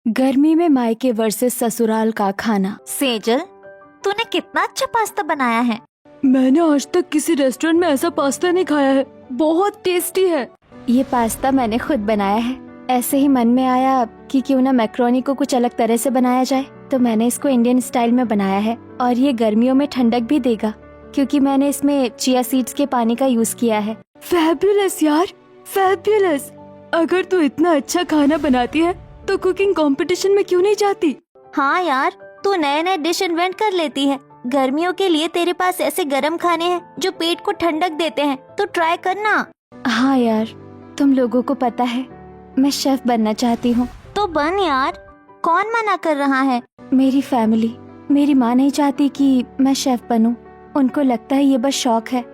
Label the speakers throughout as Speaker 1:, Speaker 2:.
Speaker 1: गर्मी में मायके वर्सेस ससुराल का खाना।
Speaker 2: सेजल, तूने कितना अच्छा पास्ता बनाया है।
Speaker 1: मैंने आज तक किसी रेस्टोरेंट में ऐसा पास्ता नहीं खाया है, बहुत टेस्टी है। ये पास्ता मैंने खुद बनाया है। ऐसे ही मन में आया कि क्यों ना मैक्रोनी को कुछ अलग तरह से बनाया जाए, तो मैंने इसको इंडियन स्टाइल में बनाया है। और ये गर्मियों में ठंडक भी देगा क्योंकि मैंने इसमें चिया सीड्स के पानी का यूज किया है। फैबुलस यार, फैबुलस। अगर तू इतना अच्छा खाना बनाती है तो कुकिंग कंपटीशन में क्यों नहीं जाती?
Speaker 2: हाँ यार, तू नए नए डिश इन्वेंट कर लेती है। गर्मियों के लिए तेरे पास ऐसे गरम खाने हैं जो पेट को ठंडक देते हैं, तो ट्राई करना।
Speaker 1: हाँ यार, तुम लोगों को पता है मैं शेफ बनना चाहती हूँ।
Speaker 2: तो बन यार, कौन मना कर रहा है।
Speaker 1: मेरी फैमिली, मेरी माँ नहीं चाहती कि मैं शेफ बनूं। उनको लगता है ये बस शौक है,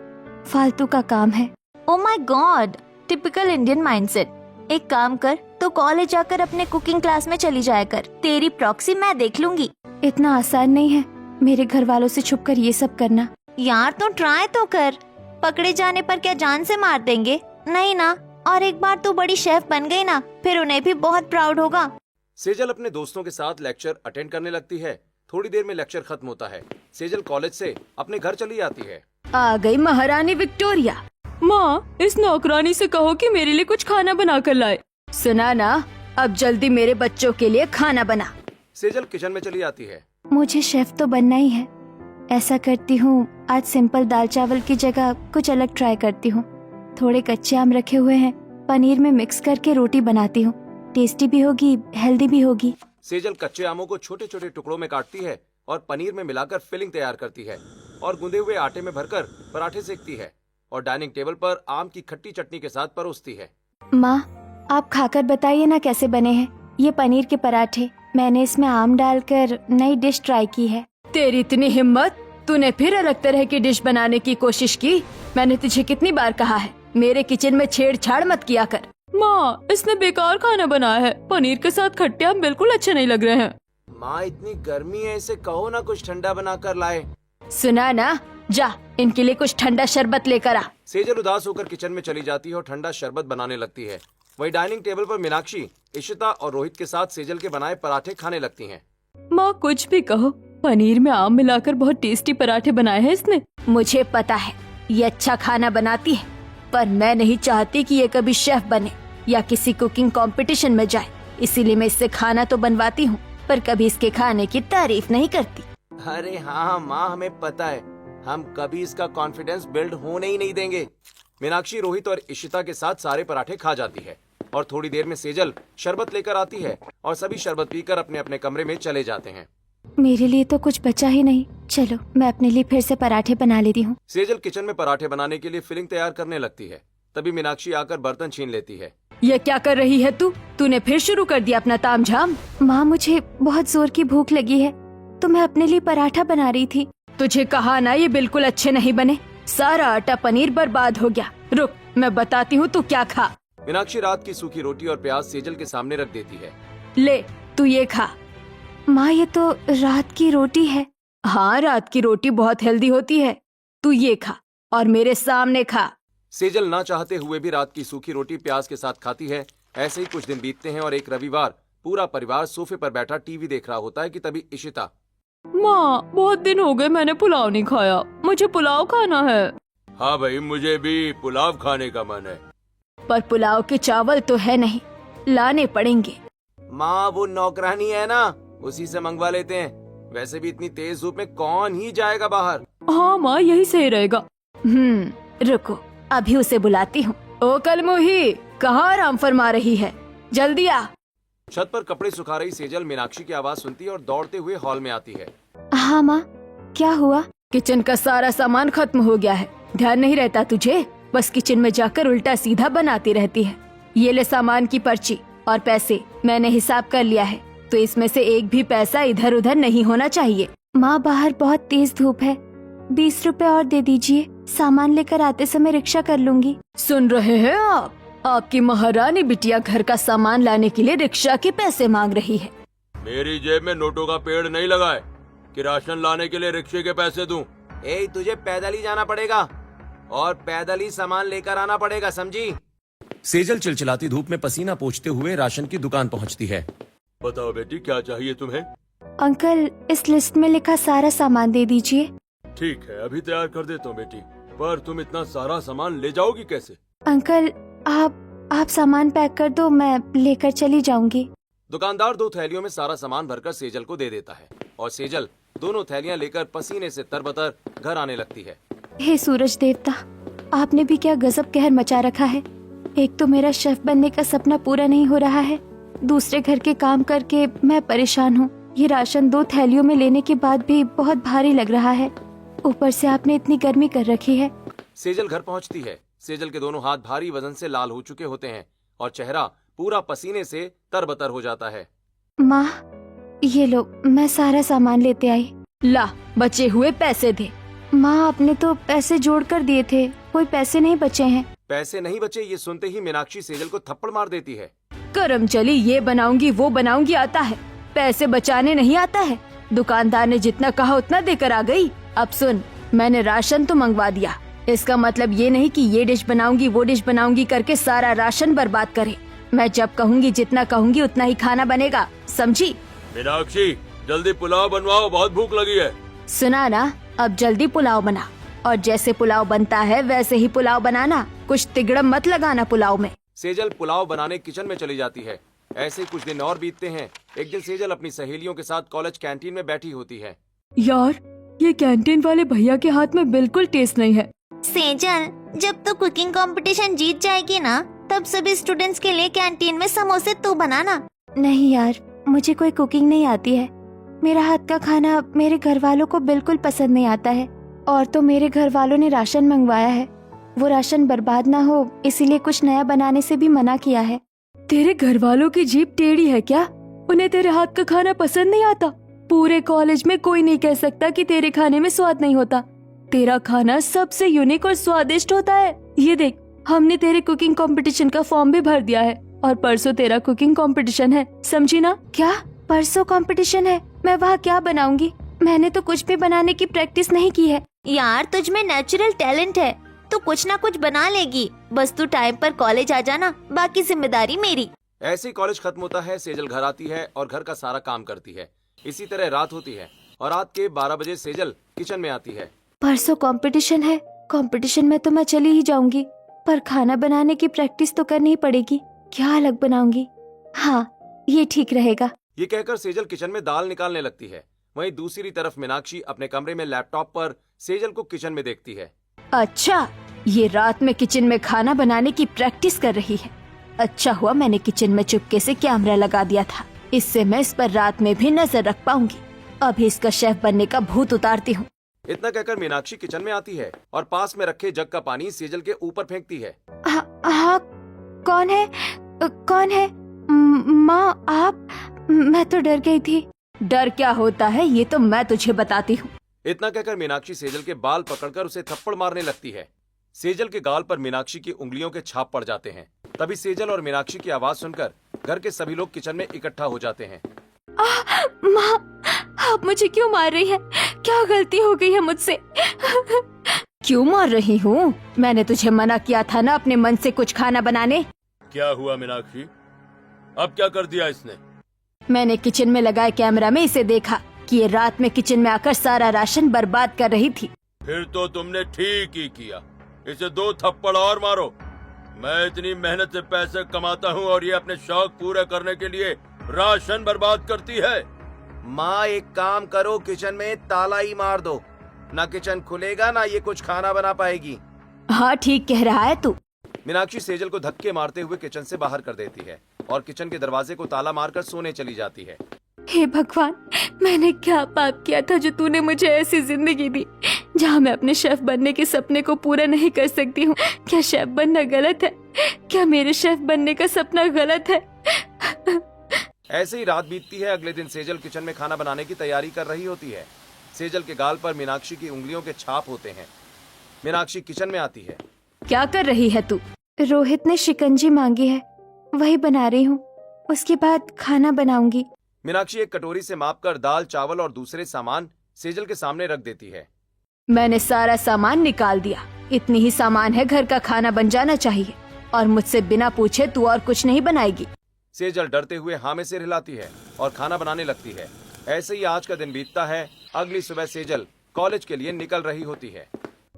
Speaker 1: फालतू का काम है।
Speaker 2: Oh my God, typical Indian mindset. एक काम कर, तो कॉलेज जाकर अपने कुकिंग क्लास में चली जाया कर। तेरी प्रॉक्सी मैं देख लूंगी।
Speaker 1: इतना आसान नहीं है मेरे घर वालों से छुपकर ये सब करना।
Speaker 2: यार तो ट्राई तो कर। पकड़े जाने पर क्या जान से मार देंगे? नहीं ना। और एक बार तू बड़ी शेफ बन गई ना, फिर उन्हें भी बहुत प्राउड होगा।
Speaker 3: सेजल अपने दोस्तों के साथ लेक्चर अटेंड करने लगती है। थोड़ी देर में लेक्चर खत्म होता है। सेजल कॉलेज से अपने घर चली जाती है।
Speaker 1: आ गई महारानी विक्टोरिया। माँ, इस नौकरानी से कहो कि मेरे लिए कुछ खाना बना कर लाए। सुना ना, अब जल्दी मेरे बच्चों के लिए खाना बना।
Speaker 3: सेजल किचन में चली आती है।
Speaker 1: मुझे शेफ तो बनना ही है। ऐसा करती हूँ, आज सिंपल दाल चावल की जगह कुछ अलग ट्राई करती हूँ। थोड़े कच्चे आम रखे हुए हैं, पनीर में मिक्स करके रोटी बनाती हूँ। टेस्टी भी होगी, हेल्दी भी होगी।
Speaker 3: सेजल कच्चे आमों को छोटे छोटे टुकड़ों में काटती है और पनीर में मिलाकर फिलिंग तैयार करती है और गूंदे हुए आटे में भरकर पराठे सेकती है और डाइनिंग टेबल पर आम की खट्टी चटनी के साथ परोसती है।
Speaker 1: माँ, आप खाकर बताइए ना कैसे बने हैं ये पनीर के पराठे। मैंने इसमें आम डालकर नई डिश ट्राई की है। तेरी इतनी हिम्मत, तूने फिर अलग तरह की डिश बनाने की कोशिश की। मैंने तुझे कितनी बार कहा है मेरे किचन में छेड़छाड़ मत किया कर। माँ, इसने बेकार खाना बनाया है। पनीर के साथ खट्टे आम बिल्कुल अच्छे नहीं लग रहे हैं।
Speaker 3: माँ, इतनी गर्मी है, इसे कहो ना कुछ ठंडा बना कर लाए।
Speaker 1: सुना ना, जा इनके लिए कुछ ठंडा शरबत लेकर आ।
Speaker 3: सेजल उदास होकर किचन में चली जाती है और ठंडा शरबत बनाने लगती है। वही डाइनिंग टेबल पर मीनाक्षी, इशिता और रोहित के साथ सेजल के बनाए पराठे खाने लगती हैं।
Speaker 1: माँ, कुछ भी कहो, पनीर में आम मिलाकर बहुत टेस्टी पराठे बनाए हैं इसने। मुझे पता है ये अच्छा खाना बनाती है, पर मैं नहीं चाहती कि ये कभी शेफ बने या किसी कुकिंग कंपटीशन में जाए। इसीलिए मैं इससे खाना तो बनवाती हूँ, पर कभी इसके खाने की तारीफ नहीं करती।
Speaker 3: अरे हाँ माँ, हमें पता है, हम कभी इसका कॉन्फिडेंस बिल्ड होने ही नहीं देंगे। मीनाक्षी रोहित और इशिता के साथ सारे पराठे खा जाती है और थोड़ी देर में सेजल शरबत लेकर आती है और सभी शरबत पीकर अपने अपने कमरे में चले जाते हैं।
Speaker 1: मेरे लिए तो कुछ बचा ही नहीं। चलो मैं अपने लिए फिर से पराठे बना लेती हूँ।
Speaker 3: सेजल किचन में पराठे बनाने के लिए फिलिंग तैयार करने लगती है। तभी मीनाक्षी आकर बर्तन छीन लेती है।
Speaker 1: ये क्या कर रही है तू? तूने फिर शुरू कर दिया अपना तामझाम। माँ, मुझे बहुत जोर की भूख लगी है तो मैं अपने लिए पराठा बना रही थी। तुझे कहा ना ये बिल्कुल अच्छे नहीं बने। सारा आटा पनीर बर्बाद हो गया। रुक, मैं बताती हूँ तू क्या खा।
Speaker 3: मीनाक्षी रात की सूखी रोटी और प्याज सेजल के सामने रख देती है।
Speaker 1: ले, तू ये खा। माँ, ये तो रात की रोटी है। हाँ, रात की रोटी बहुत हेल्दी होती है। तू ये खा और मेरे सामने खा।
Speaker 3: सेजल ना चाहते हुए भी रात की सूखी रोटी प्याज के साथ खाती है। ऐसे ही कुछ दिन बीतते हैं और एक रविवार पूरा परिवार सोफे पर बैठा टीवी देख रहा होता है कि तभी इशिता।
Speaker 1: माँ, बहुत दिन हो गए मैंने पुलाव नहीं खाया, मुझे पुलाव खाना है।
Speaker 3: हाँ भाई, मुझे भी पुलाव खाने का मन है।
Speaker 1: पर पुलाव के चावल तो है नहीं, लाने पड़ेंगे।
Speaker 3: माँ, वो नौकरानी है ना, उसी से मंगवा लेते हैं। वैसे भी इतनी तेज धूप में कौन ही जाएगा बाहर।
Speaker 1: हाँ माँ, यही सही रहेगा। रुको, अभी उसे बुलाती हूँ। ओ कलमुही, कहाँ आराम फरमा रही है? जल्दी आ।
Speaker 3: छत पर कपड़े सुखा रही सेजल मीनाक्षी की आवाज सुनती है और दौड़ते हुए हॉल में आती है।
Speaker 1: हाँ माँ, क्या हुआ? किचन का सारा सामान खत्म हो गया है। ध्यान नहीं रहता तुझे? बस किचन में जाकर उल्टा सीधा बनाती रहती है। ये ले सामान की पर्ची और पैसे, मैंने हिसाब कर लिया है, तो इसमें से एक भी पैसा इधर उधर नहीं होना चाहिए। माँ, बाहर बहुत तेज धूप है, 20 रुपए और दे दीजिए। सामान लेकर आते समय रिक्शा कर लूंगी। सुन रहे हैं आप? आपकी महारानी बिटिया घर का सामान लाने के लिए रिक्शा के पैसे मांग रही है।
Speaker 3: मेरी जेब में नोटों का पेड़ नहीं लगा है कि राशन लाने के लिए रिक्शे के पैसे दूं। तुझे पैदल ही जाना पड़ेगा और पैदल ही सामान लेकर आना पड़ेगा, समझी? सेजल चिलचिलाती धूप में पसीना पोंछते हुए राशन की दुकान पहुंचती है।
Speaker 4: बताओ बेटी, क्या चाहिए तुम्हें?
Speaker 1: अंकल, इस लिस्ट में लिखा सारा सामान दे दीजिए।
Speaker 4: ठीक है, अभी तैयार कर देता हूँ बेटी। पर तुम इतना सारा सामान ले जाओगी कैसे?
Speaker 1: अंकल, आप सामान पैक कर दो, मैं लेकर चली जाऊंगी।
Speaker 3: दुकानदार 2 थैलियों में सारा सामान भरकर सेजल को दे देता है और सेजल दोनों थैलियां लेकर पसीने से तरबतर घर आने लगती है।
Speaker 1: हे सूरज देवता, आपने भी क्या गजब कहर मचा रखा है। एक तो मेरा शेफ बनने का सपना पूरा नहीं हो रहा है, दूसरे घर के काम करके मैं परेशान हूँ। ये राशन 2 थैलियों में लेने के बाद भी बहुत भारी लग रहा है। ऊपर से आपने इतनी गर्मी कर रखी है।
Speaker 3: सेजल घर पहुंचती है। सेजल के दोनों हाथ भारी वजन से लाल हो चुके होते हैं और चेहरा पूरा पसीने से तरबतर हो जाता है।
Speaker 1: माँ, ये लो, मैं सारा सामान लेते आई। ला, बचे हुए पैसे दे। माँ, आपने तो पैसे जोड़ कर दिए थे, कोई पैसे नहीं बचे हैं।
Speaker 3: पैसे नहीं बचे, ये सुनते ही मीनाक्षी सेजल को थप्पड़ मार देती है।
Speaker 1: करम चली, ये बनाऊंगी वो बनाऊंगी आता है, पैसे बचाने नहीं आता है। दुकानदार ने जितना कहा उतना देकर आ गई। अब सुन, मैंने राशन तो मंगवा दिया, इसका मतलब ये नहीं कि ये डिश बनाऊंगी वो डिश बनाऊंगी करके सारा राशन बर्बाद करे। मैं जब कहूँगी, जितना कहूँगी उतना ही खाना बनेगा, समझी?
Speaker 4: मीनाक्षी, जल्दी पुलाव बनवाओ, बहुत भूख लगी है।
Speaker 1: सुना ना, अब जल्दी पुलाव बना, और जैसे पुलाव बनता है वैसे ही पुलाव बनाना, कुछ तिगड़म मत लगाना पुलाव में।
Speaker 3: सेजल पुलाव बनाने किचन में चली जाती है। ऐसे कुछ दिन और बीतते हैं। एक दिन सेजल अपनी सहेलियों के साथ कॉलेज कैंटीन में बैठी होती है।
Speaker 1: यार, ये कैंटीन वाले भैया के हाथ में बिल्कुल टेस्ट नहीं है।
Speaker 2: सेजल, जब तू कुकिंग कंपटीशन जीत जाएगी ना, तब सभी स्टूडेंट्स के लिए कैंटीन में समोसे तू बनाना।
Speaker 1: नहीं यार, मुझे कोई कुकिंग नहीं आती है। मेरा हाथ का खाना मेरे घर वालों को बिल्कुल पसंद नहीं आता है। और तो मेरे घर वालों ने राशन मंगवाया है, वो राशन बर्बाद ना हो इसीलिए कुछ नया बनाने से भी मना किया है। तेरे घर वालों की जीभ टेढ़ी है क्या? उन्हें तेरे हाथ का खाना पसंद नहीं आता? पूरे कॉलेज में कोई नहीं कह सकता कि तेरे खाने में स्वाद नहीं होता। तेरा खाना सबसे यूनिक और स्वादिष्ट होता है। ये देख, हमने तेरे कुकिंग कंपटीशन का फॉर्म भी भर दिया है और परसों तेरा कुकिंग कंपटीशन है, समझी ना? क्या परसों कंपटीशन है? मैं वहाँ क्या बनाऊंगी? मैंने तो कुछ भी बनाने की प्रैक्टिस नहीं की है।
Speaker 2: यार, तुझ में नेचुरल टैलेंट है, तू कुछ ना कुछ बना लेगी। बस तू टाइम पर कॉलेज आ जाना, बाकी जिम्मेदारी मेरी।
Speaker 3: ऐसे ही कॉलेज खत्म होता है। सेजल घर आती है और घर का सारा काम करती है। इसी तरह रात होती है और रात के 12 बजे सेजल किचन में आती है।
Speaker 1: परसों कंपटीशन है, कंपटीशन में तो मैं चली ही जाऊंगी, पर खाना बनाने की प्रैक्टिस तो करनी ही पड़ेगी। क्या अलग बनाऊंगी? हाँ, ये ठीक रहेगा।
Speaker 3: ये कहकर सेजल किचन में दाल निकालने लगती है। वहीं दूसरी तरफ मीनाक्षी अपने कमरे में लैपटॉप पर सेजल को किचन में देखती है।
Speaker 1: अच्छा, ये रात में किचन में खाना बनाने की प्रैक्टिस कर रही है। अच्छा हुआ मैंने किचन में चुपके से कैमरा लगा दिया था, इससे मैं इस पर रात में भी नजर रख पाऊंगी। अभी इसका शेफ बनने का भूत उतारती हूँ।
Speaker 3: इतना कहकर मीनाक्षी किचन में आती है और पास में रखे जग का पानी सेजल के ऊपर फेंकती है।
Speaker 1: हाँ, कौन है? कौन है? माँ, आप? मैं तो डर गई थी। डर क्या होता है ये तो मैं तुझे बताती हूँ।
Speaker 3: इतना कहकर मीनाक्षी सेजल के बाल पकड़कर उसे थप्पड़ मारने लगती है। सेजल के गाल पर मीनाक्षी की उंगलियों के छाप पड़ जाते हैं। तभी सेजल और मीनाक्षी की आवाज सुनकर घर के सभी लोग किचन में इकट्ठा हो जाते हैं।
Speaker 1: माँ, आप मुझे क्यों मार रही हैं? क्या गलती हो गई है मुझसे? क्यों मार रही हूँ? मैंने तुझे मना किया था ना अपने मन से कुछ खाना बनाने।
Speaker 4: क्या हुआ मीनाक्षी, अब क्या कर दिया इसने?
Speaker 1: मैंने किचन में लगाए कैमरा में इसे देखा कि ये रात में किचन में आकर सारा राशन बर्बाद कर रही थी।
Speaker 4: फिर तो तुमने ठीक ही किया, इसे 2 थप्पड़ और मारो। मैं इतनी मेहनत से पैसे कमाता हूँ और ये अपने शौक पूरे करने के लिए राशन बर्बाद करती है।
Speaker 3: माँ, एक काम करो, किचन में ताला ही मार दो, ना किचन खुलेगा ना ये कुछ खाना बना पाएगी।
Speaker 1: हाँ, ठीक कह रहा है तू।
Speaker 3: मीनाक्षी सेजल को धक्के मारते हुए किचन से बाहर कर देती है और किचन के दरवाजे को ताला मारकर सोने चली जाती है।
Speaker 1: हे भगवान, मैंने क्या पाप किया था जो तूने मुझे ऐसी जिंदगी दी जहाँ मैं अपने शेफ बनने के सपने को पूरा नहीं कर सकती हूँ। क्या शेफ बनना गलत है? क्या मेरे शेफ बनने का सपना गलत है?
Speaker 3: ऐसे ही रात बीतती है। अगले दिन सेजल किचन में खाना बनाने की तैयारी कर रही होती है। सेजल के गाल पर मीनाक्षी की उंगलियों के छाप होते हैं। मीनाक्षी किचन में आती है।
Speaker 1: क्या कर रही है तू? रोहित ने शिकंजी मांगी है, वही बना रही हूँ, उसके बाद खाना बनाऊंगी।
Speaker 3: मीनाक्षी एक कटोरी से मापकर दाल, चावल और दूसरे सामान सेजल के सामने रख देती है।
Speaker 1: मैंने सारा सामान निकाल दिया, इतनी ही सामान है, घर का खाना बन जाना चाहिए और मुझसे बिना पूछे तू और कुछ नहीं बनाएगी।
Speaker 3: सेजल डरते हुए हाँ में सिर हिलाती है और खाना बनाने लगती है। ऐसे ही आज का दिन बीतता है। अगली सुबह सेजल कॉलेज के लिए निकल रही होती है।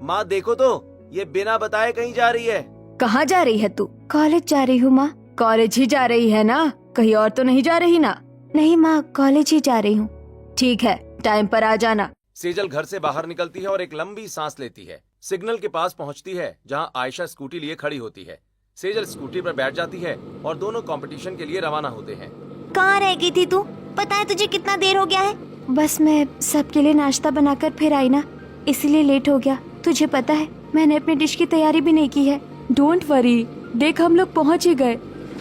Speaker 3: माँ देखो तो, ये बिना बताए कहीं जा रही है।
Speaker 1: कहाँ जा रही है तू? कॉलेज जा रही हूँ माँ। कॉलेज ही जा रही है ना, कहीं और तो नहीं जा रही ना? नहीं माँ, कॉलेज ही जा रही हूँ। ठीक है, टाइम पर आ जाना।
Speaker 3: सेजल घर से बाहर निकलती है और एक लंबी सांस लेती है। सिग्नल के पास पहुंचती है जहां आयशा स्कूटी लिए खड़ी होती है। सेजल स्कूटी पर बैठ जाती है और दोनों कंपटीशन के लिए रवाना होते हैं।
Speaker 2: कहाँ रह गई थी तू? पता है तुझे कितना देर हो गया है?
Speaker 1: बस मैं सबके लिए नाश्ता बनाकर फिर आई ना, इसलिए लेट हो गया। तुझे पता है मैंने अपनी डिश की तैयारी भी नहीं की है। डोंट वरी, देख हम लोग पहुँच ही गए,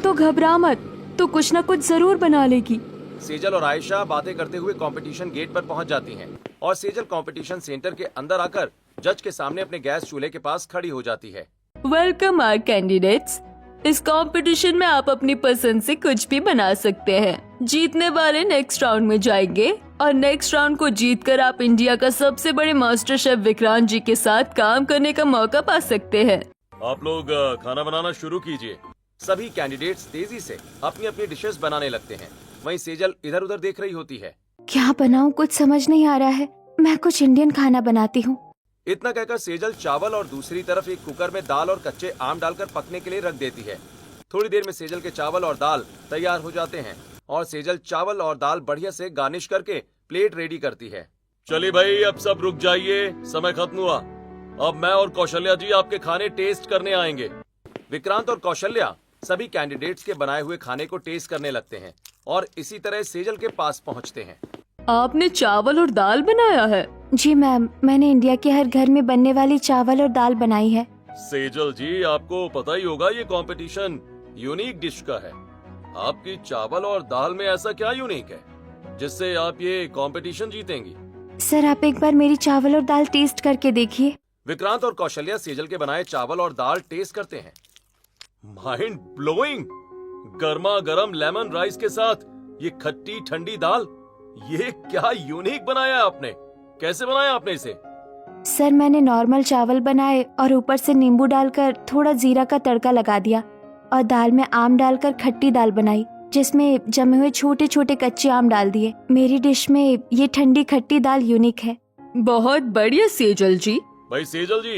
Speaker 1: तो घबरा मत, तो कुछ न कुछ जरूर बना लेगी।
Speaker 3: सेजल और आयशा बातें करते हुए कंपटीशन गेट पर पहुंच जाती हैं और सेजल कंपटीशन सेंटर के अंदर आकर जज के सामने अपने गैस चूल्हे के पास खड़ी हो जाती है।
Speaker 1: Welcome our candidates. इस कंपटीशन में आप अपनी पसंद से कुछ भी बना सकते हैं। जीतने वाले नेक्स्ट राउंड में जाएंगे और नेक्स्ट राउंड को जीतकर आप इंडिया का सबसे बड़े मास्टर शेफ विक्रांत जी के साथ काम करने का मौका पा सकते हैं।
Speaker 4: आप लोग खाना बनाना शुरू कीजिए।
Speaker 3: सभी कैंडिडेट्स तेजी से अपनी अपनी डिशेस बनाने लगते हैं। वहीं सेजल इधर उधर देख रही होती है।
Speaker 1: क्या बनाऊं, कुछ समझ नहीं आ रहा है। मैं कुछ इंडियन खाना बनाती हूँ।
Speaker 3: इतना कहकर सेजल चावल और दूसरी तरफ एक कुकर में दाल और कच्चे आम डालकर पकने के लिए रख देती है। थोड़ी देर में सेजल के चावल और दाल तैयार हो जाते हैं और सेजल चावल और दाल बढ़िया से गार्निश करके प्लेट रेडी करती है।
Speaker 4: चलिए भाई, अब सब रुक जाइए, समय खत्म हुआ। अब मैं और कौशल्या जी आपके खाने टेस्ट करने आएंगे।
Speaker 3: विक्रांत और कौशल्या सभी कैंडिडेट्स के बनाए हुए खाने को टेस्ट करने लगते हैं और इसी तरह सेजल के पास पहुंचते हैं।
Speaker 1: आपने चावल और दाल बनाया है? जी मैम, मैंने इंडिया के हर घर में बनने वाली चावल और दाल बनाई है।
Speaker 4: सेजल जी, आपको पता ही होगा ये कंपटीशन यूनिक डिश का है। आपकी चावल और दाल में ऐसा क्या यूनिक है जिससे आप ये कंपटीशन जीतेंगी?
Speaker 1: सर आप एक बार मेरी चावल और दाल टेस्ट करके देखिए।
Speaker 3: विक्रांत और कौशल्या सेजल के बनाए चावल और दाल टेस्ट करते हैं। Mind blowing! गर्मा गर्म लेमन राइस के साथ ये खट्टी ठंडी दाल, ये क्या यूनिक बनाया आपने? कैसे बनाया आपने इसे?
Speaker 1: सर मैंने नॉर्मल चावल बनाए और ऊपर से नींबू डालकर थोड़ा जीरा का तड़का लगा दिया और दाल में आम डालकर खट्टी दाल बनाई जिसमें जमे हुए छोटे छोटे कच्चे आम डाल दिए। मेरी डिश में ये ठंडी खट्टी दाल यूनिक है। बहुत बढ़िया सेजल जी।
Speaker 4: भाई सेजल जी,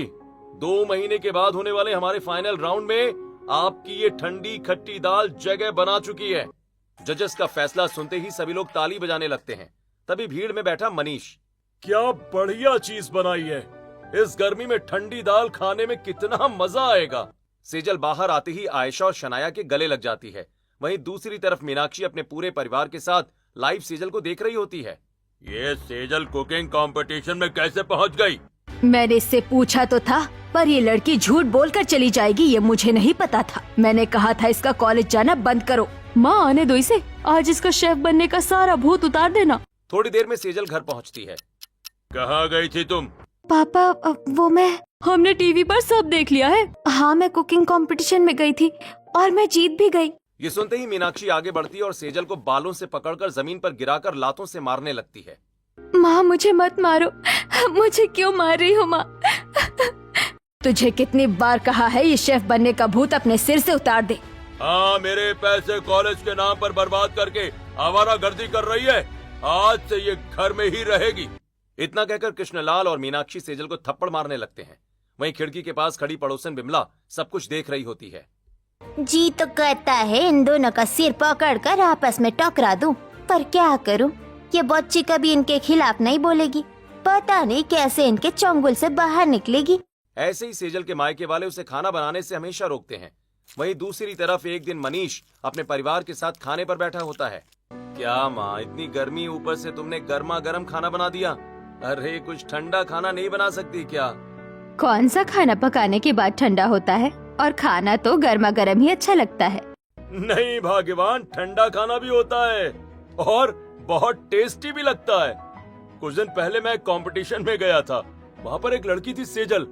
Speaker 4: 2 महीने के बाद होने वाले हमारे फाइनल राउंड में आपकी ये ठंडी खट्टी दाल जगह बना चुकी है। जजेस का फैसला सुनते ही सभी लोग ताली बजाने लगते हैं। तभी भीड़ में बैठा मनीष, क्या बढ़िया चीज बनाई है। इस गर्मी में ठंडी दाल खाने में कितना मजा आएगा।
Speaker 3: सेजल बाहर आते ही आयशा और शनाया के गले लग जाती है। वहीं दूसरी तरफ मीनाक्षी अपने पूरे परिवार के साथ लाइव सेजल को देख रही होती है।
Speaker 4: ये सेजल कुकिंग कंपटीशन में कैसे पहुंच गई?
Speaker 1: मैंने इससे पूछा तो था, पर ये लड़की झूठ बोलकर चली जाएगी ये मुझे नहीं पता था। मैंने कहा था इसका कॉलेज जाना बंद करो। माँ आने दो इसे, आज इसका शेफ बनने का सारा भूत उतार देना।
Speaker 3: थोड़ी देर में सेजल घर पहुंचती है।
Speaker 4: कहाँ गई थी तुम?
Speaker 1: पापा हमने टीवी पर सब देख लिया है। हाँ मैं कुकिंग कंपटीशन में गई थी और मैं जीत भी गई।
Speaker 3: ये सुनते ही मीनाक्षी आगे बढ़ती है और सेजल को बालों से पकड़कर जमीन पर गिराकर लातों से मारने लगती है।
Speaker 1: माँ मुझे मत मारो, मुझे क्यों मार रही हो माँ? तुझे कितनी बार कहा है ये शेफ बनने का भूत अपने सिर से उतार दे।
Speaker 4: हाँ, मेरे पैसे कॉलेज के नाम पर बर्बाद करके आवारागर्दी कर रही है। आज से ये घर में ही रहेगी।
Speaker 3: इतना कहकर कृष्णलाल और मीनाक्षी सेजल को थप्पड़ मारने लगते हैं। वहीं खिड़की के पास खड़ी पड़ोसन बिमला सब कुछ देख रही होती है।
Speaker 2: जी तो कहता है इन दोनों का सिर पकड़कर आपस में टकरा दूं, पर क्या करूं? ये बच्ची कभी इनके खिलाफ नहीं बोलेगी। पता नहीं कैसे इनके चंगुल से बाहर निकलेगी।
Speaker 3: ऐसे ही सेजल के मायके वाले उसे खाना बनाने से हमेशा रोकते हैं। वहीं दूसरी तरफ एक दिन मनीष अपने परिवार के साथ खाने पर बैठा होता है। क्या माँ, इतनी गर्मी, ऊपर से तुमने गर्मा गर्म खाना बना दिया। अरे कुछ ठंडा खाना नहीं बना सकती क्या?
Speaker 1: कौन सा खाना पकाने के बाद ठंडा होता है? और खाना तो गर्मा गर्म ही अच्छा लगता है।
Speaker 4: नहीं भाग्यवान, ठंडा खाना भी होता है और बहुत टेस्टी भी लगता है। कुछ दिन पहले मैं कंपटीशन में गया था। वहाँ पर एक लड़की थी सेजल।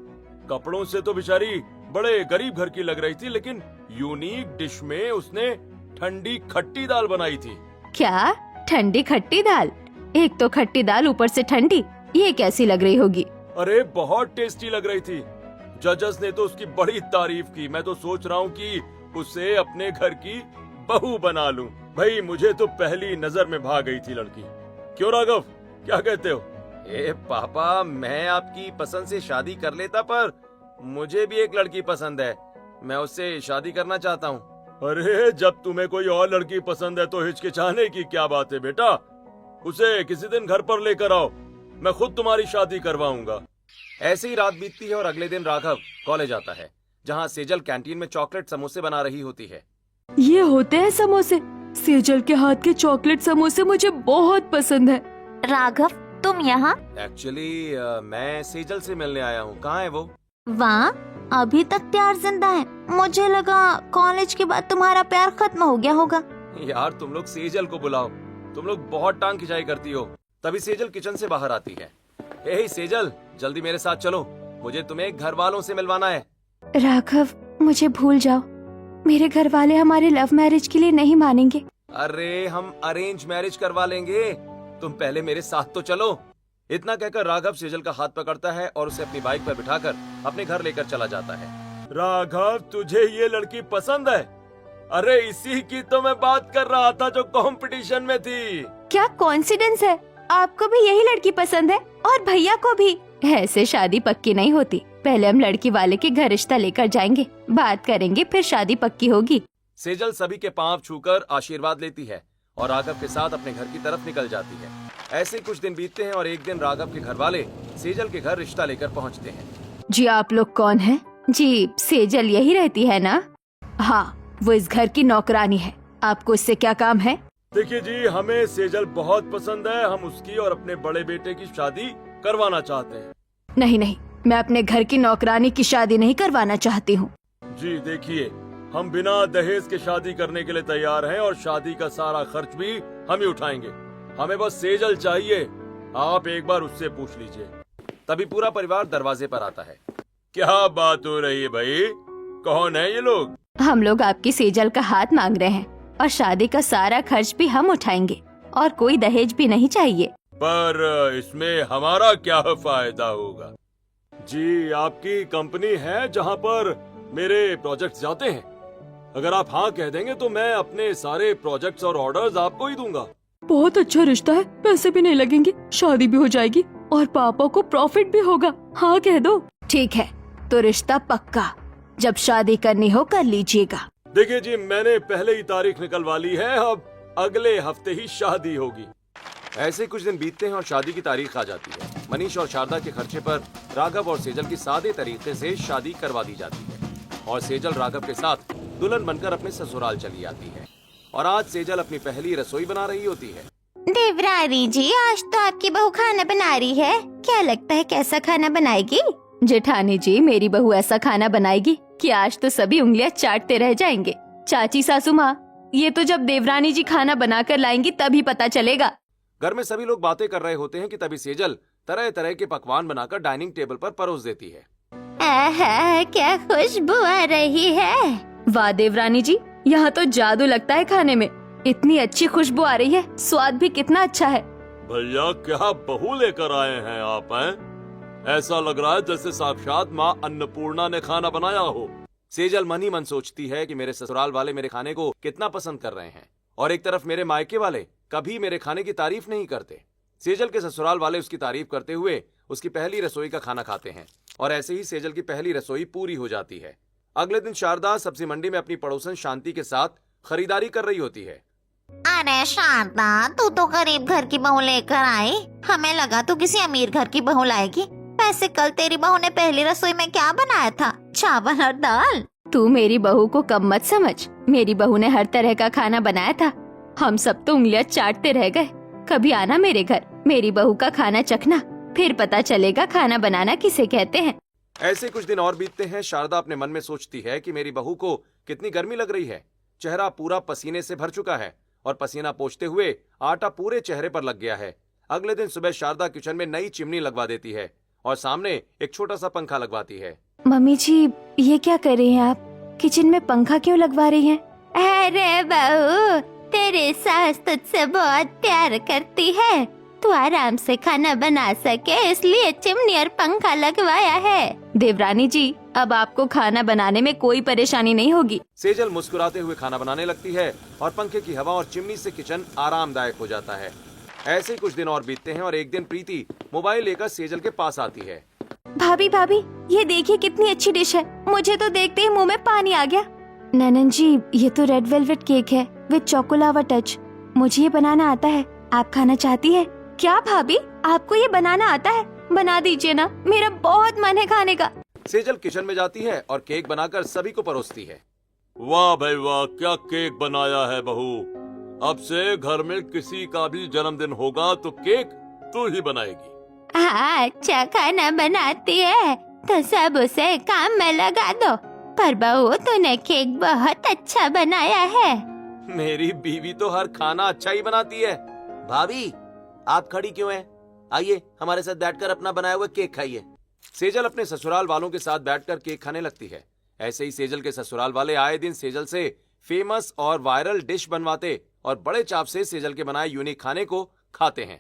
Speaker 4: कपड़ों से तो बेचारी बड़े गरीब घर की लग रही थी, लेकिन यूनिक डिश में उसने ठंडी खट्टी दाल बनाई थी।
Speaker 1: क्या ठंडी खट्टी दाल? एक तो खट्टी दाल ऊपर से ठंडी, ये कैसी लग रही होगी?
Speaker 4: अरे बहुत टेस्टी लग रही थी। जजेस ने तो उसकी बड़ी तारीफ की। मैं तो सोच रहा हूँ कि उसे अपने घर की बहू बना लूं। भाई मुझे तो पहली नजर में भा गई थी लड़की। क्यों राघव, क्या कहते हो?
Speaker 3: ए पापा, मैं आपकी पसंद से शादी कर लेता, पर मुझे भी एक लड़की पसंद है। मैं उससे शादी करना चाहता हूँ।
Speaker 4: अरे जब तुम्हें कोई और लड़की पसंद है तो हिचकिचाने की क्या बात है बेटा। उसे किसी दिन घर पर लेकर आओ, मैं खुद तुम्हारी शादी करवाऊंगा।
Speaker 3: ऐसे ही रात बीतती है और अगले दिन राघव कॉलेज आता है, जहाँ सेजल कैंटीन में चॉकलेट समोसे बना रही होती है।
Speaker 1: ये होते हैं समोसे। सेजल के हाथ के चॉकलेट समोसे मुझे बहुत पसंद है।
Speaker 2: राघव, तुम यहाँ?
Speaker 3: एक्चुअली मैं सेजल से मिलने आया हूँ। कहाँ है वो?
Speaker 2: वाह, अभी तक प्यार जिंदा है। मुझे लगा कॉलेज के बाद तुम्हारा प्यार खत्म हो गया होगा।
Speaker 3: यार तुम लोग सेजल को बुलाओ, तुम लोग बहुत टांग खिंचाई करती हो। तभी सेजल किचन से बाहर आती है। हे सेजल, जल्दी मेरे साथ चलो, मुझे तुम्हें घर वालों से मिलवाना है।
Speaker 1: राघव, मुझे भूल जाओ। मेरे घर वाले हमारे लव मैरिज के लिए नहीं मानेंगे।
Speaker 3: अरे हम अरेंज मैरिज करवा लेंगे, तुम पहले मेरे साथ तो चलो। इतना कहकर राघव सेजल का हाथ पकड़ता है और उसे अपनी बाइक पर बिठाकर अपने घर लेकर चला जाता है।
Speaker 4: राघव, तुझे ये लड़की पसंद है? अरे इसी की तो मैं बात कर रहा था जो कंपटीशन में थी।
Speaker 1: क्या कॉन्सिडेंस है, आपको भी यही लड़की पसंद है और भैया को भी। ऐसे शादी पक्की नहीं होती। पहले हम लड़की वाले के घर रिश्ता लेकर जाएंगे, बात करेंगे, फिर शादी पक्की होगी।
Speaker 3: सेजल सभी के पांव छूकर आशीर्वाद लेती है और राघव के साथ अपने घर की तरफ निकल जाती है। ऐसे कुछ दिन बीतते हैं और एक दिन राघव के घर वाले सेजल के घर रिश्ता लेकर पहुंचते हैं।
Speaker 1: जी आप लोग कौन हैं? जी सेजल यही रहती है ना? हाँ, वो इस घर की नौकरानी है। आपको इससे क्या काम है?
Speaker 4: देखिए जी, हमें सेजल बहुत पसंद है। हम उसकी और अपने बड़े बेटे की शादी करवाना चाहते हैं।
Speaker 1: नहीं नहीं, मैं अपने घर की नौकरानी की शादी नहीं करवाना चाहती हूँ।
Speaker 4: जी देखिए, हम बिना दहेज के शादी करने के लिए तैयार हैं और शादी का सारा खर्च भी हम ही उठाएंगे। हमें बस सेजल चाहिए, आप एक बार उससे पूछ लीजिए।
Speaker 3: तभी पूरा परिवार दरवाजे पर आता है।
Speaker 4: क्या बात हो रही है भाई? कौन है ये लोग?
Speaker 1: हम लोग आपकी सेजल का हाथ मांग रहे हैं और शादी का सारा खर्च भी हम उठाएंगे और कोई दहेज भी नहीं चाहिए।
Speaker 4: पर इसमें हमारा क्या फायदा होगा? जी, आपकी कंपनी है जहाँ पर मेरे प्रोजेक्ट्स जाते हैं। अगर आप हाँ कह देंगे तो मैं अपने सारे प्रोजेक्ट्स और ऑर्डर्स आपको ही दूंगा।
Speaker 1: बहुत अच्छा रिश्ता है, पैसे भी नहीं लगेंगे, शादी भी हो जाएगी और पापा को प्रॉफिट भी होगा। हाँ कह दो। ठीक है, तो रिश्ता पक्का। जब शादी करनी हो कर लीजिएगा।
Speaker 4: देखिए जी, मैंने पहले ही तारीख निकलवा ली है, अब अगले हफ्ते ही शादी होगी।
Speaker 3: ऐसे कुछ दिन बीतते हैं और शादी की तारीख आ जाती है। मनीष और शारदा के खर्चे पर राघव और सेजल की सादे तरीके से शादी करवा दी जाती है और सेजल राघव के साथ दुल्हन बनकर अपने ससुराल चली आती है। और आज सेजल अपनी पहली रसोई बना रही होती है।
Speaker 2: देवरानी जी, आज तो आपकी बहू खाना बना रही है। क्या लगता है कैसा खाना बनाएगी?
Speaker 1: जेठानी जी, मेरी बहू ऐसा खाना बनाएगी कि आज तो सभी उंगलियां चाटते रह जाएंगे। चाची सासू माँ, ये तो जब देवरानी जी खाना बनाकर लाएंगी तभी पता चलेगा।
Speaker 3: घर में सभी लोग बातें कर रहे होते हैं कि तभी सेजल तरह तरह के पकवान बनाकर डाइनिंग टेबल पर परोस देती है।
Speaker 2: आहा, क्या खुशबू आ रही है।
Speaker 1: वाह देवरानी जी, यहाँ तो जादू लगता है खाने में। इतनी अच्छी खुशबू आ रही है, स्वाद भी कितना अच्छा है।
Speaker 4: भैया, क्या बहू लेकर आए हैं आप हैं? ऐसा लग रहा है जैसे साक्षात माँ अन्नपूर्णा ने खाना बनाया हो।
Speaker 3: सेजल मन ही मन सोचती है कि मेरे ससुराल वाले मेरे खाने को कितना पसंद कर रहे हैं और एक तरफ मेरे मायके वाले कभी मेरे खाने की तारीफ नहीं करते। सेजल के ससुराल वाले उसकी तारीफ करते हुए उसकी पहली रसोई का खाना खाते हैं और ऐसे ही सेजल की पहली रसोई पूरी हो जाती है। अगले दिन शारदा सब्जी मंडी में अपनी पड़ोसन शांति के साथ खरीदारी कर रही होती है।
Speaker 2: अरे शारदा, तू तो गरीब घर की बहू लेकर आई। हमें लगा तू किसी अमीर घर की बहू लाएगी। वैसे कल तेरी बहू ने पहली रसोई में क्या बनाया था? चावल और दाल।
Speaker 1: तू मेरी बहू को कम मत समझ। मेरी बहू ने हर तरह का खाना बनाया था। हम सब तो उंगलियां चाटते रह गए। कभी आना मेरे घर, मेरी बहू का खाना चखना, फिर पता चलेगा खाना बनाना किसे कहते हैं।
Speaker 3: ऐसे कुछ दिन और बीतते हैं। शारदा अपने मन में सोचती है कि मेरी बहू को कितनी गर्मी लग रही है। चेहरा पूरा पसीने से भर चुका है और पसीना पोंछते हुए आटा पूरे चेहरे पर लग गया है। अगले दिन सुबह शारदा किचन में नई चिमनी लगवा देती है और सामने एक छोटा सा पंखा लगवाती है।
Speaker 1: मम्मी जी, ये क्या कर रही हैं आप? किचन में पंखा क्यों लगवा रही हैं?
Speaker 2: अरे बहू, तेरी सास तुझसे बहुत प्यार करती है। तू तू आराम से खाना बना सके इसलिए चिमनी और पंखा लगवाया है।
Speaker 1: देवरानी जी, अब आपको खाना बनाने में कोई परेशानी नहीं होगी।
Speaker 3: सेजल मुस्कुराते हुए खाना बनाने लगती है और पंखे की हवा और चिमनी से किचन आरामदायक हो जाता है। ऐसे ही कुछ दिन और बीतते हैं और एक दिन प्रीति मोबाइल लेकर सेजल के पास आती है।
Speaker 1: भाभी भाभी, ये देखिए कितनी अच्छी डिश है। मुझे तो देखते ही मुंह में पानी आ गया। ननन जी, ये तो रेड वेलवेट केक है विद चॉकोलावा टच। मुझे ये बनाना आता है। आप खाना चाहती है? क्या भाभी, आपको ये बनाना आता है? बना दीजिए ना, मेरा बहुत मन है खाने का।
Speaker 3: सेजल किचन में जाती है और केक बनाकर सभी को परोसती है।
Speaker 4: वाह भाई वाह, क्या केक बनाया है बहू। अब से घर में किसी का भी जन्मदिन होगा तो केक तू ही बनाएगी।
Speaker 2: हाँ, अच्छा खाना बनाती है तो सब उसे काम में लगा दो। पर बहू, तूने केक बहुत अच्छा बनाया है।
Speaker 3: मेरी बीवी तो हर खाना अच्छा ही बनाती है। भाभी, आप खड़ी क्यों हैं? आइए हमारे साथ बैठकर अपना बनाया हुआ केक खाइए। सेजल अपने ससुराल वालों के साथ बैठकर केक खाने लगती है। ऐसे ही सेजल के ससुराल वाले आए दिन सेजल से फेमस और वायरल डिश बनवाते और बड़े चाव से सेजल के बनाए यूनिक खाने को खाते हैं।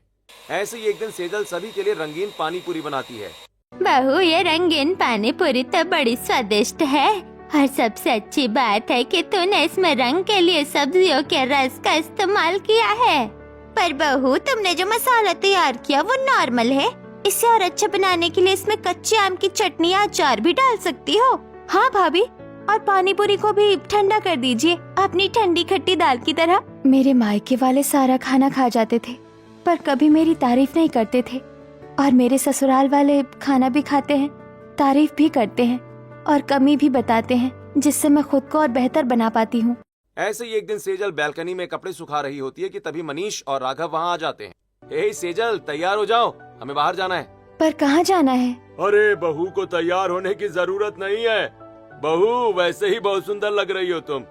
Speaker 3: ऐसे ही एक दिन सेजल सभी के लिए रंगीन पानी पूरी बनाती है।
Speaker 2: बहू, ये रंगीन पानी पूरी तो बड़ी स्वादिष्ट है और सबसे अच्छी बात है कि तूने इसमें रंग के लिए सब्जियों के रस का इस्तेमाल किया है। पर बहू, तुमने जो मसाला तैयार किया वो नॉर्मल है। इसे और अच्छा बनाने के लिए इसमें कच्चे आम की चटनी या अचार भी डाल सकती हो।
Speaker 1: हाँ भाभी, और पानी पूरी को भी ठंडा कर दीजिए अपनी ठंडी खट्टी दाल की तरह। मेरे मायके वाले सारा खाना खा जाते थे पर कभी मेरी तारीफ नहीं करते थे, और मेरे ससुराल वाले खाना भी खाते हैं, तारीफ भी करते हैं और कमी भी बताते हैं, जिससे मैं खुद को और बेहतर बना पाती हूँ।
Speaker 3: ऐसे ही एक दिन सेजल बैल्कनी में कपड़े सुखा रही होती है कि तभी मनीष और राघव वहाँ आ जाते हैं। हे सेजल, तैयार हो जाओ, हमें बाहर जाना है।
Speaker 1: पर कहाँ जाना है?
Speaker 4: अरे बहू को तैयार होने की जरूरत नहीं है। बहू, वैसे ही बहुत सुंदर लग रही हो तुम।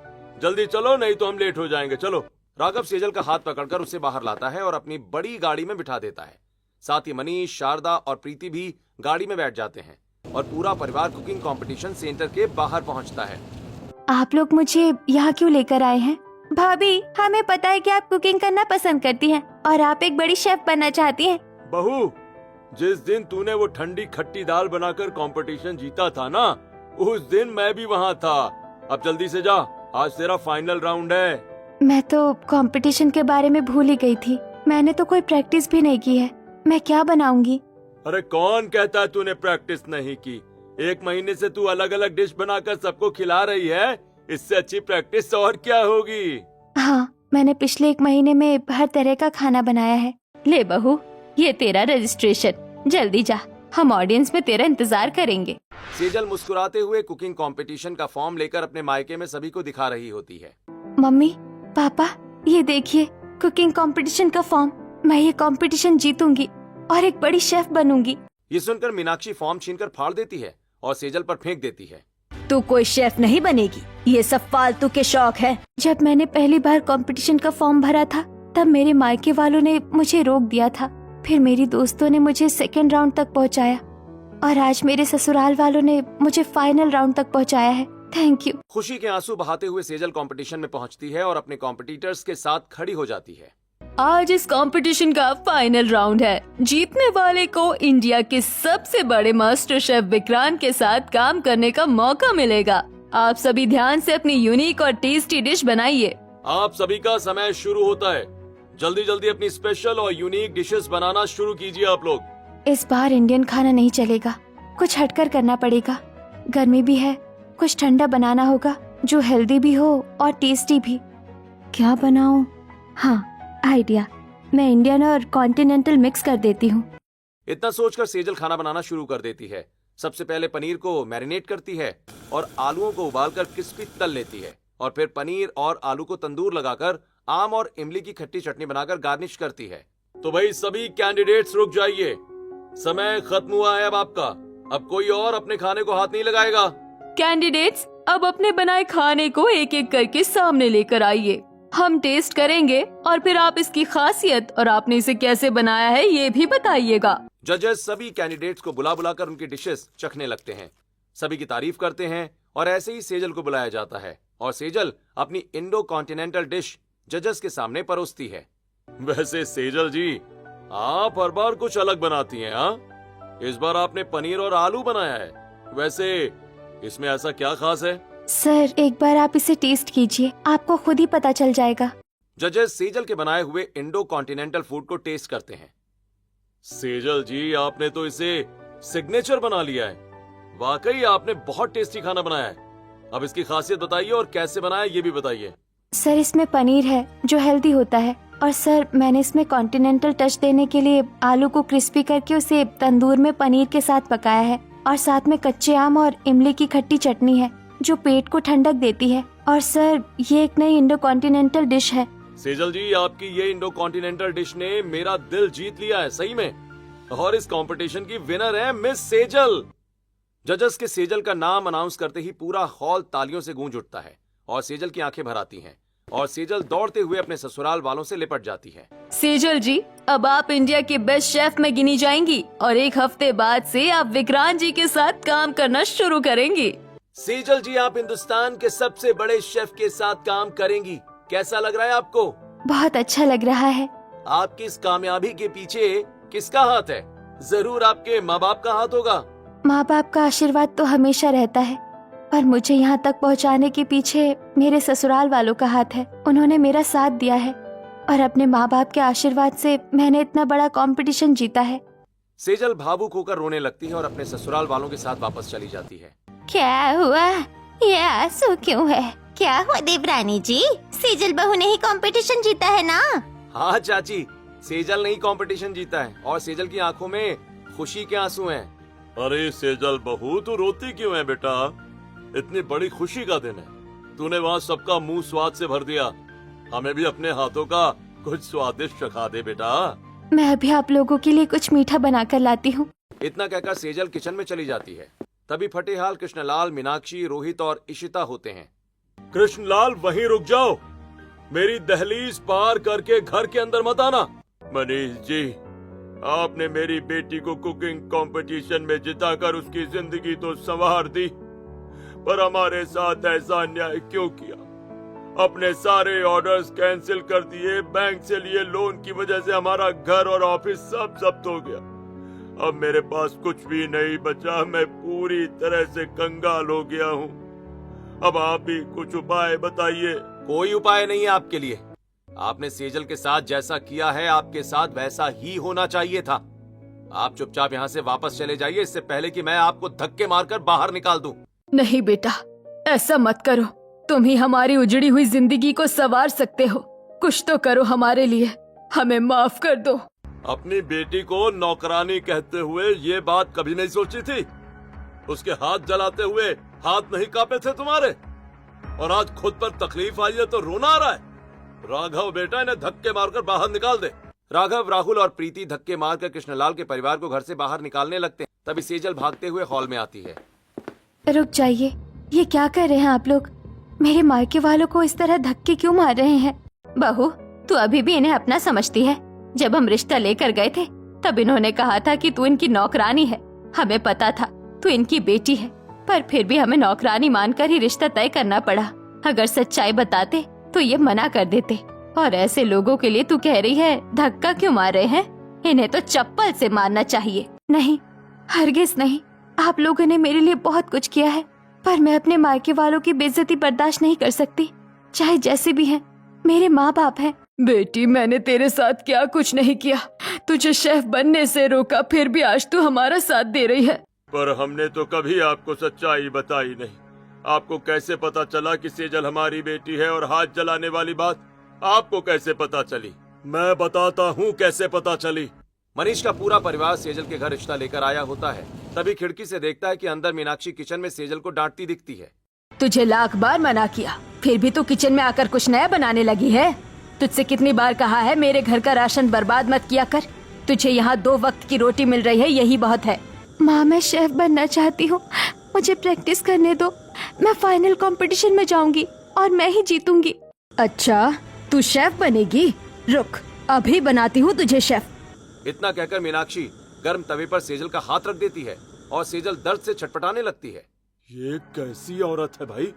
Speaker 4: जल्दी चलो, नहीं तो हम लेट हो जाएंगे। चलो।
Speaker 3: राघव सेजल का हाथ पकड़कर उसे बाहर लाता है और अपनी बड़ी गाड़ी में बिठा देता है। साथ ही मनीष, शारदा और प्रीति भी गाड़ी में बैठ जाते हैं और पूरा परिवार कुकिंग कंपटीशन सेंटर के बाहर पहुंचता है।
Speaker 1: आप लोग मुझे यहाँ क्यों लेकर आए हैं? भाभी, हमें पता है कि आप कुकिंग करना पसंद करती हैं और आप एक बड़ी शेफ बनना चाहती हैं।
Speaker 4: बहू, जिस दिन तूने वो ठंडी खट्टी दाल बनाकर कंपटीशन जीता था ना, उस दिन मैं भी वहाँ था। अब जल्दी से जा, आज तेरा फाइनल राउंड है।
Speaker 1: मैं तो कंपटीशन के बारे में भूल ही गई थी। मैंने तो कोई प्रैक्टिस भी नहीं की है। मैं क्या बनाऊंगी?
Speaker 4: अरे कौन कहता है तूने प्रैक्टिस नहीं की? 1 महीने से तू अलग अलग डिश बनाकर सबको खिला रही है। इससे अच्छी प्रैक्टिस और क्या होगी?
Speaker 1: हाँ, मैंने पिछले 1 महीने में हर तरह का खाना बनाया है। ले बहू, ये तेरा रजिस्ट्रेशन। जल्दी जा, हम ऑडियंस में तेरा इंतजार करेंगे।
Speaker 3: सेजल मुस्कुराते हुए कुकिंग कंपटीशन का फॉर्म लेकर अपने मायके में सभी को दिखा रही होती है।
Speaker 1: मम्मी, पापा, ये देखिए कुकिंग कंपटीशन का फॉर्म। मैं ये कंपटीशन जीतूंगी और एक बड़ी शेफ बनूंगी।
Speaker 3: ये सुनकर मीनाक्षी फॉर्म छीनकर फाड़ देती है और सेजल पर फेंक देती है।
Speaker 1: तू कोई शेफ नहीं बनेगी, ये सब फालतू के शौक है। जब मैंने पहली बार कंपटीशन का फॉर्म भरा था तब मेरे मायके वालों ने मुझे रोक दिया था। फिर मेरी दोस्तों ने मुझे सेकंड राउंड तक पहुंचाया और आज मेरे ससुराल वालों ने मुझे फाइनल राउंड तक पहुंचाया है। Thank you.
Speaker 3: खुशी के आंसू बहाते हुए सेजल कंपटीशन में पहुंचती है और अपने कॉम्पिटिटर्स के साथ खड़ी हो जाती है।
Speaker 1: आज इस कंपटीशन का फाइनल राउंड है। जीतने वाले को इंडिया के सबसे बड़े मास्टर शेफ विक्रांत के साथ काम करने का मौका मिलेगा। आप सभी ध्यान से अपनी यूनिक और टेस्टी डिश बनाइए।
Speaker 4: आप सभी का समय शुरू होता है। जल्दी जल्दी अपनी स्पेशल और यूनिक डिशेस बनाना शुरू कीजिए आप लोग।
Speaker 1: इस बार इंडियन खाना नहीं चलेगा, कुछ हटकर करना पड़ेगा। गर्मी भी है, कुछ ठंडा बनाना होगा जो हेल्दी भी हो और टेस्टी भी। क्या बनाऊं? हाँ, आइडिया। मैं इंडियन और कॉन्टिनेंटल मिक्स कर देती हूँ।
Speaker 3: इतना सोचकर सेजल खाना बनाना शुरू कर देती है। सबसे पहले पनीर को मैरिनेट करती है और आलूओं को उबालकर क्रिस्पी तल लेती है और फिर पनीर और आलू को तंदूर लगाकर आम और इमली की खट्टी चटनी बनाकर गार्निश करती है।
Speaker 4: तो भाई सभी कैंडिडेट्स रुक जाइए, समय खत्म हुआ है अब आपका। अब कोई और अपने खाने को हाथ नहीं लगाएगा।
Speaker 1: कैंडिडेट्स, अब अपने बनाए खाने को एक एक करके सामने लेकर आइए। हम टेस्ट करेंगे और फिर आप इसकी खासियत और आपने इसे कैसे बनाया है ये भी बताइएगा।
Speaker 3: जजेस सभी कैंडिडेट्स को बुला बुलाकर उनकी डिशेस चखने लगते हैं। सभी की तारीफ करते हैं और ऐसे ही सेजल को बुलाया जाता है और सेजल अपनी इंडो कॉन्टिनेंटल डिश जजेस के सामने परोसती है।
Speaker 4: वैसे सेजल जी, आप हर बार कुछ अलग बनाती हैं। हाँ, इस बार आपने पनीर और आलू बनाया है। वैसे इसमें ऐसा क्या खास है?
Speaker 1: सर एक बार आप इसे टेस्ट कीजिए, आपको खुद ही पता चल जाएगा।
Speaker 3: जजेस सेजल के बनाए हुए इंडो कॉन्टिनेंटल फूड को टेस्ट करते हैं।
Speaker 4: सेजल जी, आपने तो इसे सिग्नेचर बना लिया है। वाकई आपने बहुत टेस्टी खाना बनाया है। अब इसकी खासियत बताइए और कैसे बनाया ये भी बताइए।
Speaker 1: सर इसमें पनीर है जो हेल्दी होता है, और सर मैंने इसमें कॉन्टिनेंटल टच देने के लिए आलू को क्रिस्पी करके उसे तंदूर में पनीर के साथ पकाया है, और साथ में कच्चे आम और इमली की खट्टी चटनी है जो पेट को ठंडक देती है। और सर ये एक नई इंडो कॉन्टिनेंटल डिश है।
Speaker 4: सेजल जी, आपकी ये इंडो कॉन्टिनेंटल डिश ने मेरा दिल जीत लिया है सही में। और इस कंपटीशन की विनर है मिस सेजल।
Speaker 3: जजेस के सेजल का नाम अनाउंस करते ही पूरा हॉल तालियों से गूंज उठता है और सेजल की आंखें भर आती हैं और सेजल दौड़ते हुए अपने ससुराल वालों से लिपट जाती है।
Speaker 1: सेजल जी, अब आप इंडिया के बेस्ट शेफ में गिनी जाएंगी और एक हफ्ते बाद से आप विक्रांत जी के साथ काम करना शुरू करेंगी।
Speaker 3: सेजल जी, आप हिंदुस्तान के सबसे बड़े शेफ के साथ काम करेंगी। कैसा लग रहा है आपको?
Speaker 1: बहुत अच्छा लग रहा है।
Speaker 3: आपकी इस कामयाबी के पीछे किसका हाथ है? जरूर आपके माँ बाप का हाथ होगा।
Speaker 1: माँ बाप का आशीर्वाद तो हमेशा रहता है, पर मुझे यहाँ तक पहुँचाने के पीछे मेरे ससुराल वालों का हाथ है। उन्होंने मेरा साथ दिया है और अपने माँ बाप के आशीर्वाद से मैंने इतना बड़ा कंपटीशन जीता है।
Speaker 3: सेजल भावुक होकर रोने लगती है और अपने ससुराल वालों के साथ वापस चली जाती है।
Speaker 2: क्या हुआ? ये आंसू क्यों है? क्या हुआ देवरानी जी? सेजल बहू ने ही कंपटीशन जीता है ना?
Speaker 3: हाँ चाची, सेजल ने ही कंपटीशन जीता है और सेजल की आंखों में खुशी के आंसू हैं।
Speaker 4: अरे सेजल बहू, तू रोती क्यों है बेटा? इतनी बड़ी खुशी का दिन है। तूने वहाँ सबका मुंह स्वाद से भर दिया। हमें भी अपने हाथों का कुछ स्वादिष्ट चखा दे बेटा।
Speaker 1: मैं अभी आप लोगों के लिए कुछ मीठा बनाकर लाती हूँ।
Speaker 3: इतना कहकर सेजल किचन में चली जाती है। तभी फटेहाल कृष्णलाल, मीनाक्षी, रोहित और इशिता होते हैं।
Speaker 4: कृष्णलाल, वहीं रुक जाओ। मेरी दहलीज पार करके घर के अंदर मत आना। मनीष जी, आपने मेरी बेटी को कुकिंग कंपटीशन में जिताकर उसकी जिंदगी तो संवार दी, पर हमारे साथ ऐसा अन्याय क्यों किया? अपने सारे ऑर्डर्स कैंसिल कर दिए। बैंक से लिए लोन की वजह से हमारा घर और ऑफिस सब जब्त हो गया। अब मेरे पास कुछ भी नहीं बचा। मैं पूरी तरह से कंगाल हो गया हूँ। अब आप भी कुछ उपाय बताइए।
Speaker 3: कोई उपाय नहीं है आपके लिए। आपने सेजल के साथ जैसा किया है आपके साथ वैसा ही होना चाहिए था। आप चुपचाप यहाँ से वापस चले जाइए, इससे पहले कि मैं आपको धक्के मारकर बाहर निकाल दूं।
Speaker 1: नहीं बेटा, ऐसा मत करो। तुम ही हमारी उजड़ी हुई जिंदगी को संवार सकते हो। कुछ तो करो हमारे लिए, हमें माफ कर दो।
Speaker 4: अपनी बेटी को नौकरानी कहते हुए ये बात कभी नहीं सोची थी? उसके हाथ जलाते हुए हाथ नहीं कांपे थे तुम्हारे? और आज खुद पर तकलीफ आई है तो रोना आ रहा है? राघव बेटा, इन्हें धक्के मारकर बाहर निकाल दे।
Speaker 3: राघव, राहुल और प्रीति धक्के मारकर कृष्णलाल के परिवार को घर से बाहर निकालने लगते हैं। तभी सेजल भागते हुए हॉल में आती है।
Speaker 1: रुक जाइए, ये क्या कर रहे हैं आप लोग? मेरे मायके वालों को इस तरह धक्के क्यों मार रहे हैं?
Speaker 2: बहू, तू अभी भी इन्हें अपना समझती है? जब हम रिश्ता लेकर गए थे तब इन्होंने कहा था कि तू इनकी नौकरानी है। हमें पता था तू इनकी बेटी है, पर फिर भी हमें नौकरानी मानकर ही रिश्ता तय करना पड़ा। अगर सच्चाई बताते तो ये मना कर देते। और ऐसे लोगों के लिए तू कह रही है धक्का क्यों मार रहे हैं? इन्हें तो चप्पल से मारना चाहिए।
Speaker 1: नहीं, हरगिज नहीं। आप लोगों ने मेरे लिए बहुत कुछ किया है, पर मैं अपने मायके वालों की बेइज्जती बर्दाश्त नहीं कर सकती, चाहे जैसे भी हैं। मेरे माँ बाप हैं। बेटी, मैंने तेरे साथ क्या कुछ नहीं किया। तुझे शेफ बनने से रोका, फिर भी आज तू हमारा साथ दे रही है।
Speaker 4: पर हमने तो कभी आपको सच्चाई बताई नहीं। आपको कैसे पता चला कि सेजल हमारी बेटी है? और हाथ जलाने वाली बात आपको कैसे पता चली? मैं बताता हूँ कैसे पता चली।
Speaker 3: मनीष का पूरा परिवार सेजल के घर रिश्ता लेकर आया होता है। तभी खिड़की से देखता है कि अंदर मीनाक्षी किचन में सेजल को डांटती दिखती है।
Speaker 1: तुझे लाख बार मना किया, फिर भी तू किचन में आकर कुछ नया बनाने लगी है। तुझसे कितनी बार कहा है मेरे घर का राशन बर्बाद मत किया कर। तुझे यहाँ 2 वक्त की रोटी मिल रही है, यही बहुत है। माँ, मैं शेफ बनना चाहती हूँ, मुझे प्रैक्टिस करने दो। मैं फाइनल कंपटीशन में जाऊंगी और मैं ही जीतूंगी। अच्छा, तू शेफ बनेगी? रुक, अभी बनाती हूँ तुझे शेफ।
Speaker 3: इतना कहकर मीनाक्षी गर्म तवे पर सेजल का हाथ रख देती है और सेजल दर्द से छटपटाने लगती है।
Speaker 4: ये कैसी औरत है भाई?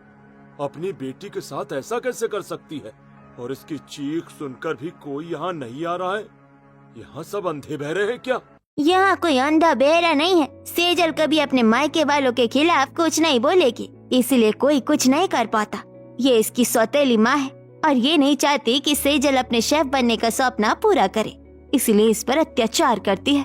Speaker 4: अपनी बेटी के साथ ऐसा कैसे कर सकती है? और इसकी चीख सुनकर भी कोई यहाँ नहीं आ रहा है। यहाँ सब अंधे बहरे हैं क्या?
Speaker 2: यहाँ कोई अंधा बहरा नहीं है। सेजल कभी अपने मायके वालों के खिलाफ कुछ नहीं बोलेगी, इसलिए कोई कुछ नहीं कर पाता। ये इसकी सौतेली माँ है और ये नहीं चाहती कि सेजल अपने शेफ बनने का सपना पूरा करे, इसलिए इस पर अत्याचार करती है।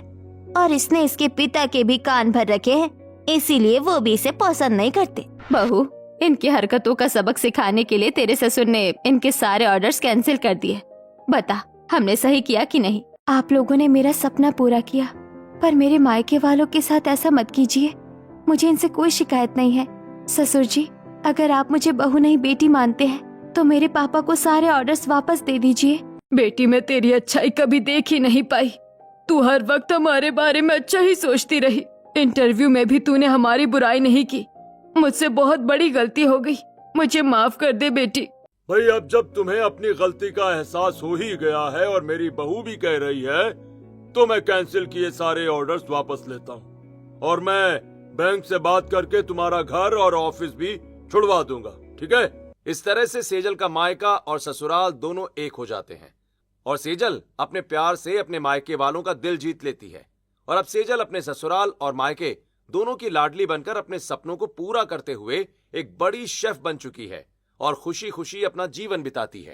Speaker 2: और इसने इसके पिता के भी कान भर रखे हैं, इसीलिए वो भी इसे पसंद नहीं करते।
Speaker 1: बहू, इनकी हरकतों का सबक सिखाने के लिए तेरे ससुर ने इनके सारे ऑर्डर्स कैंसिल कर दिए। बता, हमने सही किया कि नहीं? आप लोगों ने मेरा सपना पूरा किया, पर मेरे मायके वालों के साथ ऐसा मत कीजिए। मुझे इनसे कोई शिकायत नहीं है। ससुर जी, अगर आप मुझे बहू नहीं बेटी मानते हैं तो मेरे पापा को सारे ऑर्डर्स वापस दे दीजिए। बेटी, मैं तेरी अच्छाई कभी देख ही नहीं पाई। तू हर वक्त हमारे बारे में अच्छा ही सोचती रही। इंटरव्यू में भी तूने हमारी बुराई नहीं की। मुझसे बहुत बड़ी गलती हो गई, मुझे माफ कर दे बेटी।
Speaker 4: भाई, अब जब तुम्हें अपनी गलती का एहसास हो ही गया है और मेरी बहू भी कह रही है, तो मैं कैंसिल किए सारे ऑर्डर्स वापस लेता हूँ और मैं बैंक से बात करके तुम्हारा घर और ऑफिस भी छुड़वा दूंगा, ठीक है?
Speaker 3: इस तरह से सेजल का मायका और ससुराल दोनों एक हो जाते हैं और सेजल अपने प्यार से अपने मायके वालों का दिल जीत लेती है। और अब सेजल अपने ससुराल और मायके दोनों की लाडली बनकर अपने सपनों को पूरा करते हुए एक बड़ी शेफ बन चुकी है और खुशी खुशी अपना जीवन बिताती है।